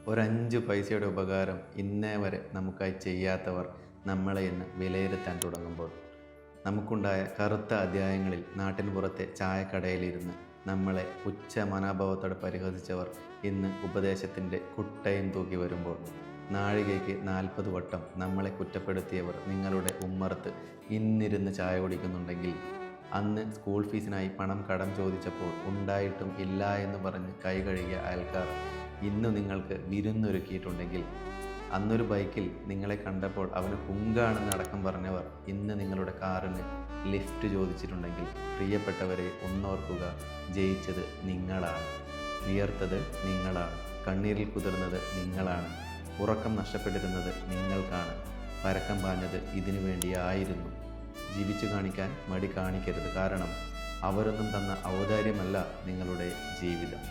ഒരു 5 പൈസയുടെ ഉപകാരം ഇന്നേ വരെ നമുക്കായി ചെയ്യാത്തവർ നമ്മളെ ഇന്ന് വിലയിരുത്താൻ തുടങ്ങുമ്പോൾ, നമുക്കുണ്ടായ കറുത്ത അധ്യായങ്ങളിൽ നാട്ടിൻ പുറത്തെ ചായക്കടയിലിരുന്ന് നമ്മളെ ഉച്ച മനോഭാവത്തോടെ പരിഹസിച്ചവർ ഇന്ന് ഉപദേശത്തിൻ്റെ കുട്ടയും തൂക്കി വരുമ്പോൾ, നാഴികയ്ക്ക് 40 വട്ടം നമ്മളെ കുറ്റപ്പെടുത്തിയവർ നിങ്ങളുടെ ഉമ്മറത്ത് ഇന്നിരുന്ന് ചായ കുടിക്കുന്നുണ്ടെങ്കിൽ, അന്ന് സ്കൂൾ ഫീസിനായി പണം കടം ചോദിച്ചപ്പോൾ ഉണ്ടായിട്ടും ഇല്ല എന്ന് പറഞ്ഞ് കൈ കഴുകിയ അയൽക്കാർ ഇന്ന് നിങ്ങൾക്ക് വിരുന്നൊരുക്കിയിട്ടുണ്ടെങ്കിൽ, അന്നൊരു ബൈക്കിൽ നിങ്ങളെ കണ്ടപ്പോൾ അവന് കുങ്കാണെന്ന് അടക്കം പറഞ്ഞവർ ഇന്ന് നിങ്ങളുടെ കാറിന് ലിഫ്റ്റ് ചോദിച്ചിട്ടുണ്ടെങ്കിൽ, പ്രിയപ്പെട്ടവരെ ഒന്നോർക്കുക, ജയിച്ചത് നിങ്ങളാണ്, വിയർത്തത് നിങ്ങളാണ്, കണ്ണീരിൽ കുതിർന്നത് നിങ്ങളാണ്, ഉറക്കം നഷ്ടപ്പെട്ടിരുന്നത് നിങ്ങൾക്കാണ്, പരക്കം പാഞ്ഞത് ഇതിനു വേണ്ടിയായിരുന്നു. ജീവിച്ചു കാണിക്കാൻ മടി കാണിക്കരുത്, കാരണം അവരൊന്നും തന്ന ഔദാര്യമല്ല നിങ്ങളുടെ ജീവിതം.